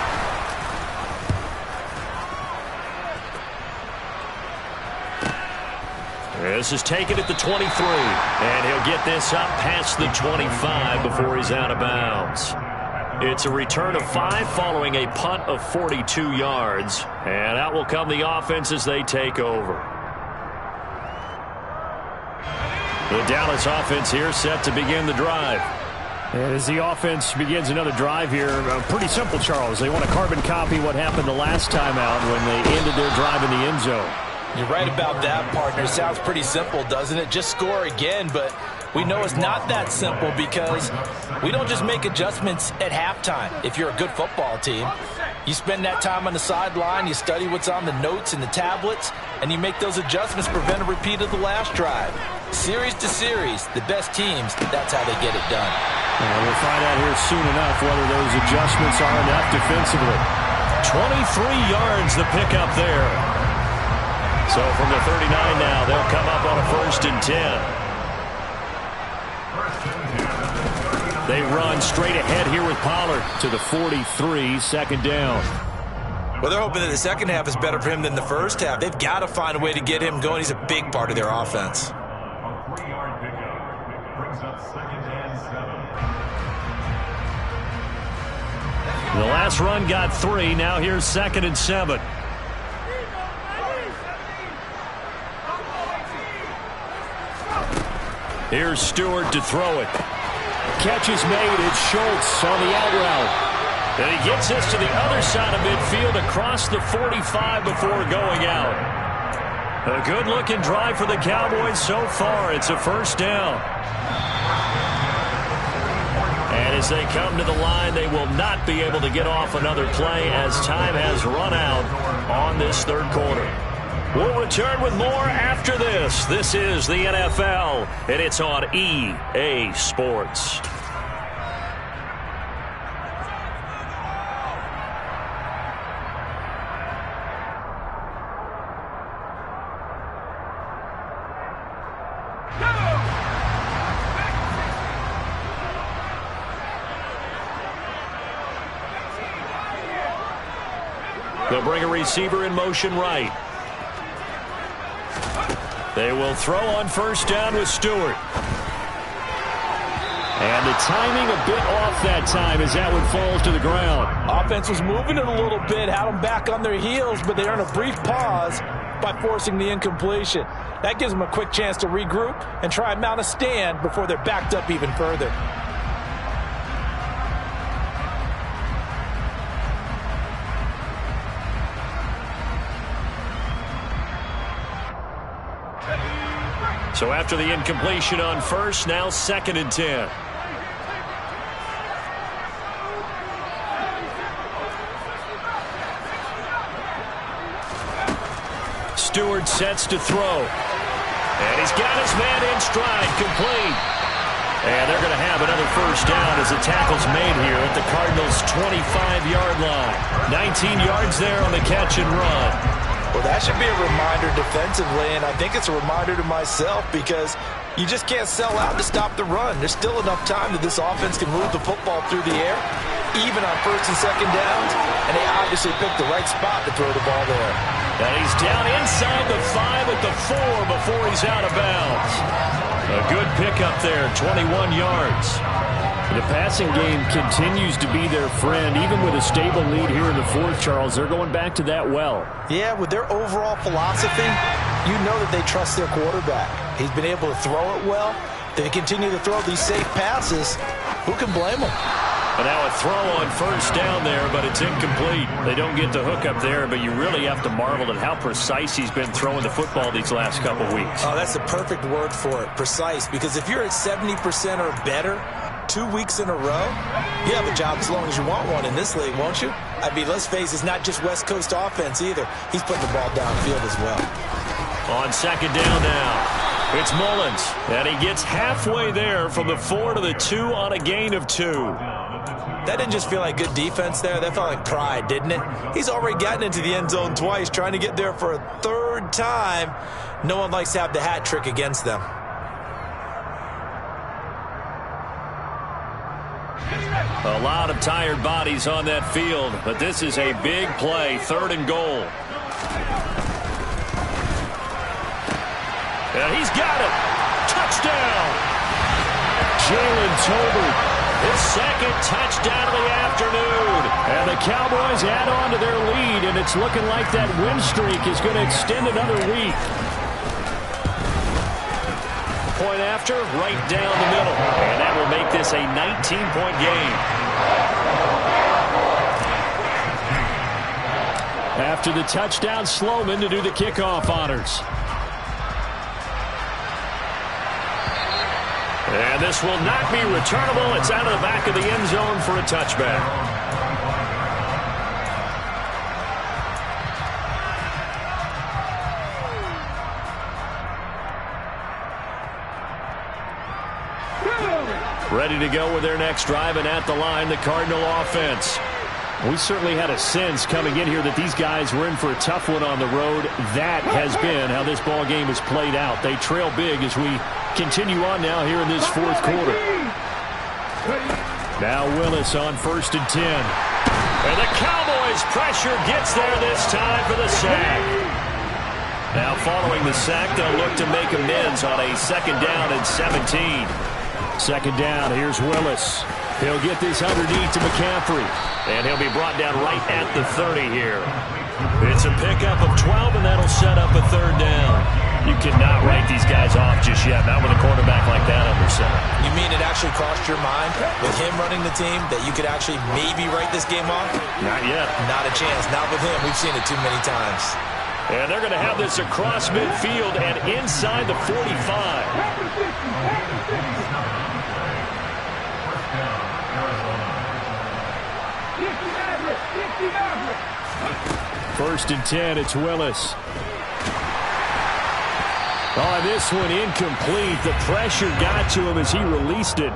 This is taken at the 23, and he'll get this up past the 25 before he's out of bounds. It's a return of 5 following a punt of 42 yards, and out will come the offense as they take over. The Dallas offense here set to begin the drive. And as the offense begins another drive here, pretty simple, Charles. They want to carbon copy what happened the last time out when they ended their drive in the end zone. You're right about that, partner. Sounds pretty simple, doesn't it? Just score again, but We know it's not that simple because we don't just make adjustments at halftime. If you're a good football team, you spend that time on the sideline, you study what's on the notes and the tablets, and you make those adjustments to prevent a repeat of the last drive. Series to series, the best teams, that's how they get it done. We'll find out here soon enough whether those adjustments are enough defensively. 23 yards the pickup there. So from the 39 now, they'll come up on a 1st and 10. They run straight ahead here with Pollard to the 43, 2nd down. Well, they're hoping that the second half is better for him than the first half. They've got to find a way to get him going. He's a big part of their offense. A 3-yard pickup brings up 2nd and 7. The last run got 3. Now here's 2nd and 7. Here's Stewart to throw it. Catch is made. It's Schultz on the out route. And he gets this to the other side of midfield across the 45 before going out. A good-looking drive for the Cowboys so far. It's a 1st down. And as they come to the line, they will not be able to get off another play as time has run out on this 3rd quarter. We'll return with more after this. This is the NFL, and it's on EA Sports. They'll bring a receiver in motion right. They will throw on 1st down with Stewart. And the timing a bit off that time as that one falls to the ground. Offense was moving it a little bit, had them back on their heels, but they earned a brief pause by forcing the incompletion. That gives them a quick chance to regroup and try and mount a stand before they're backed up even further. So after the incompletion on 1st, now 2nd and 10. Stewart sets to throw. And he's got his man in stride, complete. And they're going to have another 1st down as the tackle's made here at the Cardinals' 25-yard line. 19 yards there on the catch and run. Well, that should be a reminder defensively, and I think it's a reminder to myself because you just can't sell out to stop the run. There's still enough time that this offense can move the football through the air, even on 1st and 2nd downs, and they obviously picked the right spot to throw the ball there. And he's down inside the 5 at the 4 before he's out of bounds. A good pickup there, 21 yards. The passing game continues to be their friend. Even with a stable lead here in the 4th, Charles, they're going back to that well. Yeah, with their overall philosophy, you know that they trust their quarterback. He's been able to throw it well. They continue to throw these safe passes. Who can blame them? And now a throw on 1st down there, but it's incomplete. They don't get the hook up there, but you really have to marvel at how precise he's been throwing the football these last couple weeks. Oh, that's the perfect word for it, precise, because if you're at 70% or better 2 weeks in a row, you have a job as long as you want one in this league, won't you? I mean, let's face it, it's not just West Coast offense either. He's putting the ball downfield as well. On 2nd down now, it's Mullins, and he gets halfway there from the 4 to the 2 on a gain of 2. That didn't just feel like good defense there. That felt like pride, didn't it? He's already gotten into the end zone twice, trying to get there for a 3rd time. No one likes to have the hat trick against them. A lot of tired bodies on that field, but this is a big play, 3rd and goal. And he's got it. Touchdown. Jalen Tolbert, his 2nd touchdown of the afternoon. And the Cowboys add on to their lead, and it's looking like that win streak is going to extend another week. Point after, right down the middle. And that will make this a 19-point game. After the touchdown, Sloman to do the kickoff honors. And this will not be returnable. It's out of the back of the end zone for a touchback. Ready to go with their next drive, and at the line, the Cardinal offense. We certainly had a sense coming in here that these guys were in for a tough one on the road. That has been how this ball game has played out. They trail big as we continue on now here in this fourth quarter. Now Willis on 1st and 10. And the Cowboys' pressure gets there this time for the sack. Now following the sack, they'll look to make amends on a 2nd down and 17. 2nd down, here's Willis. He'll get this underneath to McCaffrey. And he'll be brought down right at the 30 here. It's a pickup of 12, and that'll set up a 3rd down. You cannot write these guys off just yet, not with a quarterback like that under center. You mean it actually crossed your mind with him running the team that you could actually maybe write this game off? Not yet. Not a chance. Not with him. We've seen it too many times. And they're going to have this across midfield and inside the 45. 1st and 10, it's Willis. Oh, this one incomplete. The pressure got to him as he released it.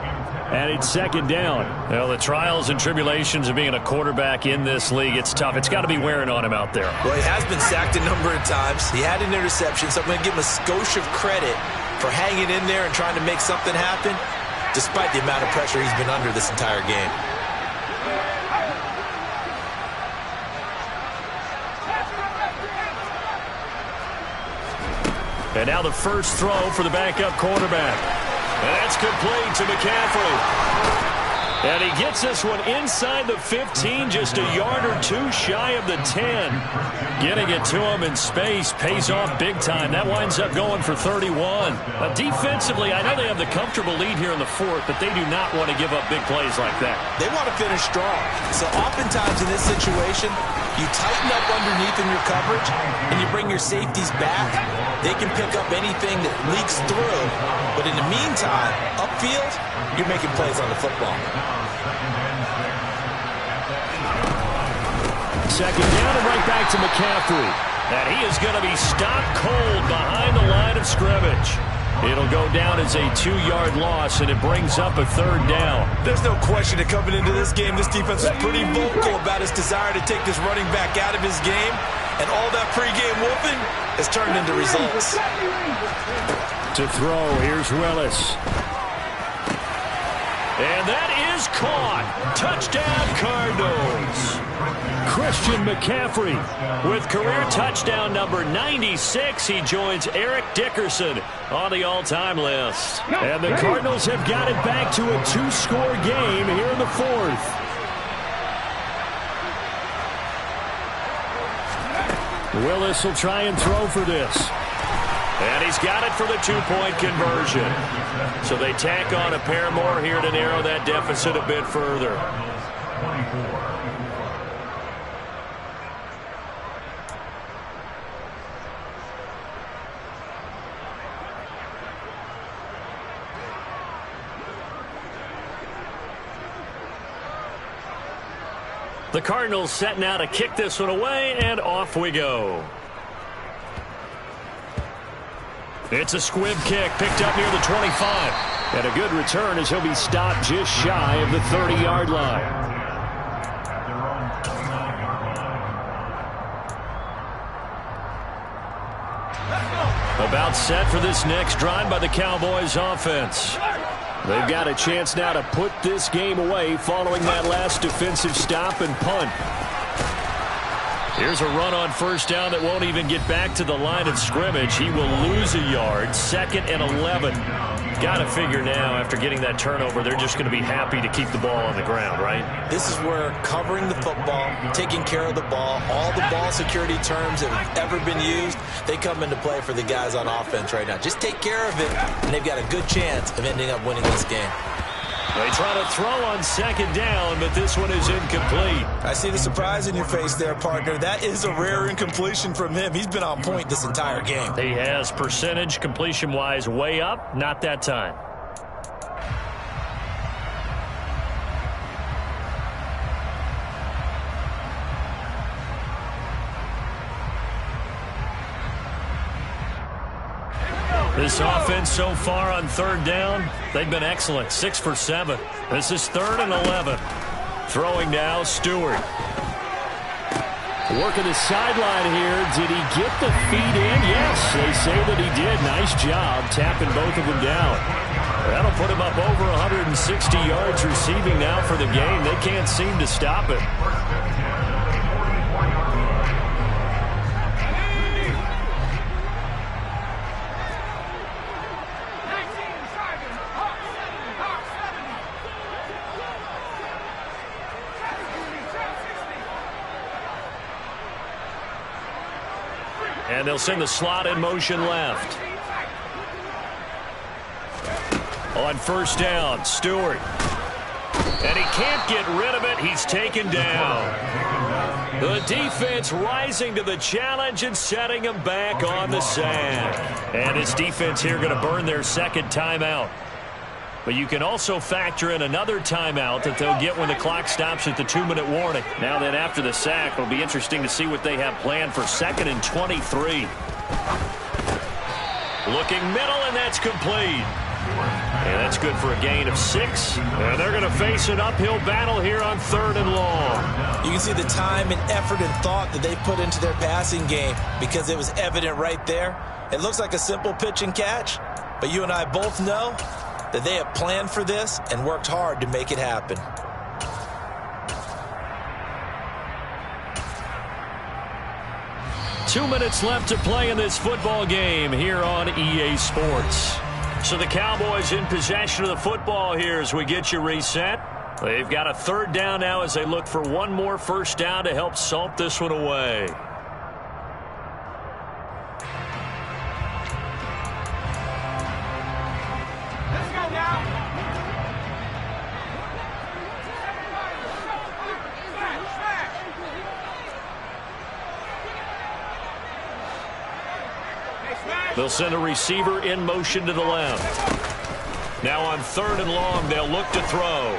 And it's 2nd down. Well, the trials and tribulations of being a quarterback in this league, it's tough. It's got to be wearing on him out there. Well, he has been sacked a number of times. He had an interception, so I'm going to give him a skosh of credit for hanging in there and trying to make something happen, despite the amount of pressure he's been under this entire game. And now the first throw for the backup quarterback. And that's complete to McCaffrey. And he gets this one inside the 15, just a yard or two shy of the 10. Getting it to him in space pays off big time. That winds up going for 31. Defensively, I know they have the comfortable lead here in the 4th, but they do not want to give up big plays like that. They want to finish strong. So oftentimes in this situation, you tighten up underneath in your coverage, and you bring your safeties back. They can pick up anything that leaks through. But in the meantime, upfield, you're making plays on the football. 2nd down and right back to McCaffrey. And he is going to be stopped cold behind the line of scrimmage. It'll go down as a 2-yard loss, and it brings up a 3rd down. There's no question that coming into this game, this defense is pretty vocal about its desire to take this running back out of his game. And all that pregame whooping has turned into results. To throw, here's Willis. And that is caught. Touchdown, Cardinals. Christian McCaffrey with career touchdown number 96. He joins Eric Dickerson on the all-time list. And the Cardinals have got it back to a 2-score game here in the 4th. Willis will try and throw for this. And he's got it for the 2-point conversion. So they tack on a pair more here to narrow that deficit a bit further. 24. The Cardinals setting out to kick this one away, and off we go. It's a squib kick picked up near the 25. And a good return as he'll be stopped just shy of the 30-yard line. About set for this next drive by the Cowboys offense. They've got a chance now to put this game away following that last defensive stop and punt. Here's a run on 1st down that won't even get back to the line of scrimmage. He will lose a yard. 2nd and 11. Got to figure now, after getting that turnover, they're just going to be happy to keep the ball on the ground, right? This is where covering the football, taking care of the ball, all the ball security terms that have ever been used, they come into play for the guys on offense right now. Just take care of it, and they've got a good chance of ending up winning this game. They try to throw on 2nd down, but this one is incomplete. I see the surprise in your face there, partner. That is a rare incompletion from him. He's been on point this entire game. He has percentage completion-wise way up. Not that time. This offense so far on third down, they've been excellent. 6 for 7. This is 3rd and 11. Throwing now, Stewart. Working the sideline here. Did he get the feet in? Yes, they say that he did. Nice job tapping both of them down. That'll put him up over 160 yards receiving now for the game. They can't seem to stop it. And they'll send the slot in motion left. On first down, Stewart. And he can't get rid of it. He's taken down. The defense rising to the challenge and setting him back on the sand. And this defense here going to burn their second timeout. But you can also factor in another timeout that they'll get when the clock stops at the 2-minute warning. Now then, after the sack, it'll be interesting to see what they have planned for 2nd and 23. Looking middle, and that's complete. And that's good for a gain of 6. And they're going to face an uphill battle here on 3rd and long. You can see the time and effort and thought that they put into their passing game because it was evident right there. It looks like a simple pitch and catch, but you and I both know that they have planned for this and worked hard to make it happen. Two minutes left to play in this football game here on EA Sports. So the Cowboys in possession of the football here as we get you reset. They've got a 3rd down now as they look for one more first down to help salt this one away. They'll send a receiver in motion to the left. Now on 3rd and long, they'll look to throw.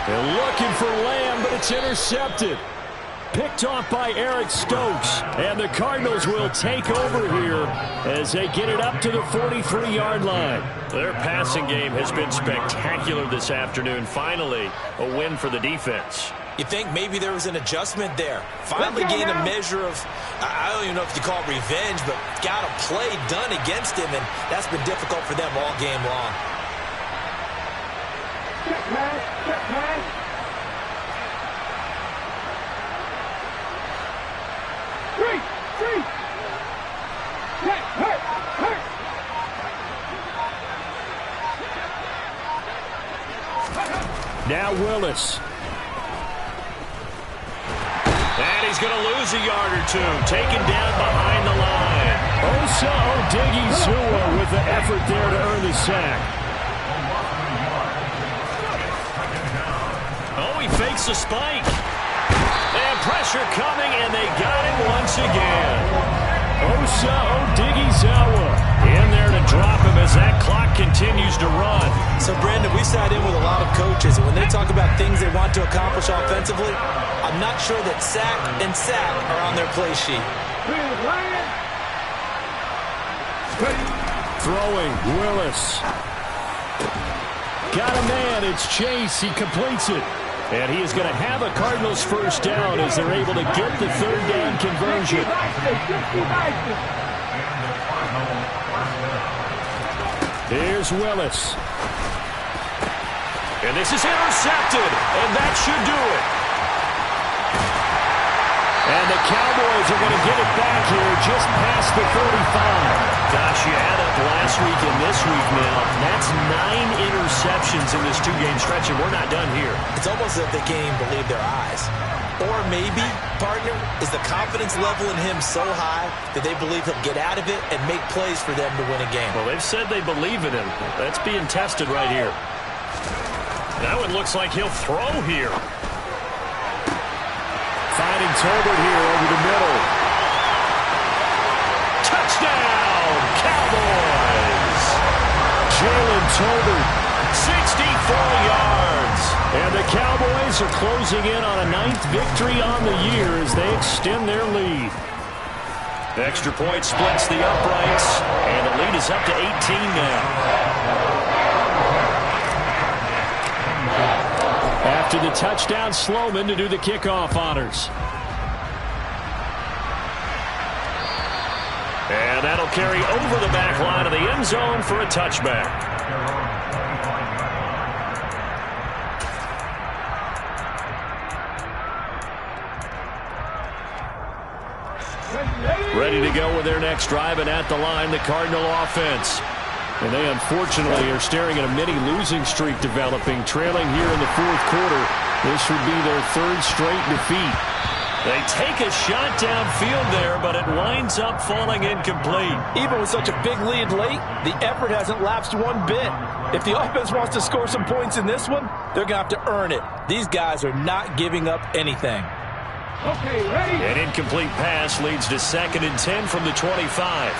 They're looking for Lamb, but it's intercepted. Picked off by Eric Stokes. And the Cardinals will take over here as they get it up to the 43-yard line. Their passing game has been spectacular this afternoon. Finally, a win for the defense. You think maybe there was an adjustment there. Finally gained a measure of, I don't even know if you call it revenge, but got a play done against him, and that's been difficult for them all game long. Check pass, check pass. Three. Check, hurt. Now Willis. And he's going to lose a yard or two. Taken down behind the line. Osa Odighizuwa with the effort there to earn the sack. Oh, he fakes the spike. And pressure coming, and they got him once again. Osa Odighizuwa in there to drop him as that clock continues to run. So, Brandon, we sat in with a lot of coaches, and when they talk about things they want to accomplish offensively, I'm not sure that sack and sack are on their play sheet. Throwing, Willis. Got a man, it's Chase, he completes it. And he is going to have a Cardinals first down as they're able to get the 3rd down conversion. Here's Willis. And this is intercepted, and that should do it. And the Cowboys are going to get it back here just past the 35. Gosh, you add up last week and this week now. That's 9 interceptions in this 2-game stretch, and we're not done here. It's almost as if they can't even believe their eyes. Or maybe, partner, is the confidence level in him so high that they believe he'll get out of it and make plays for them to win a game. Well, they've said they believe in him. That's being tested right here. Now it looks like he'll throw here. Finding Tolbert here over the middle. Touchdown, Cowboys! Jalen Tolbert, 64 yards. And the Cowboys are closing in on a 9th victory on the year as they extend their lead. Extra point splits the uprights, and the lead is up to 18 now. After the touchdown, Sloman to do the kickoff honors. And that'll carry over the back line of the end zone for a touchback. Ready to go with their next drive, and at the line, the Cardinal offense. And they unfortunately are staring at a mini losing streak developing, trailing here in the fourth quarter. This would be their third straight defeat. They take a shot downfield there, but it winds up falling incomplete. Even with such a big lead late, the effort hasn't lapsed one bit. If the offense wants to score some points in this one, they're going to have to earn it. These guys are not giving up anything. Okay, ready? An incomplete pass leads to 2nd and 10 from the 25.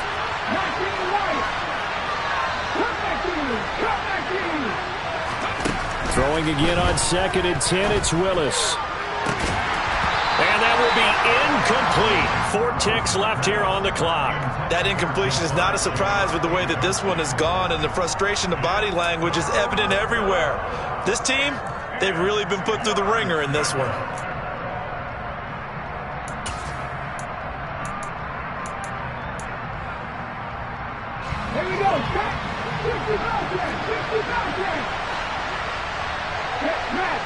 Throwing again on 2nd and 10, it's Willis. And that will be incomplete. 4 ticks left here on the clock. That incompletion is not a surprise with the way that this one has gone, and the frustration, the body language is evident everywhere. This team, they've really been put through the ringer in this one. Here we go. 50 Get smash.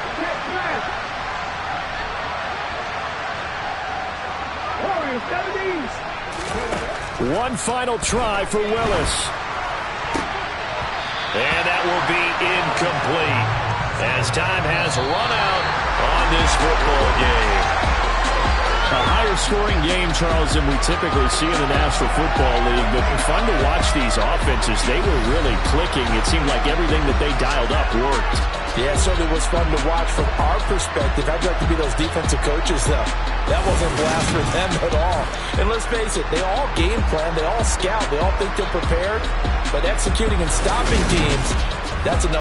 Warriors, 70s. One final try for Willis. And that will be incomplete as time has run out on this football game. A higher scoring game, Charles, than we typically see in the National Football League, but fun to watch these offenses. They were really clicking. It seemed like everything that they dialed up worked. Yeah, it certainly was fun to watch from our perspective. I'd like to be those defensive coaches, though. That wasn't a blast for them at all. And let's face it, they all game plan, they all scout, they all think they're prepared, but executing and stopping teams, that's enough.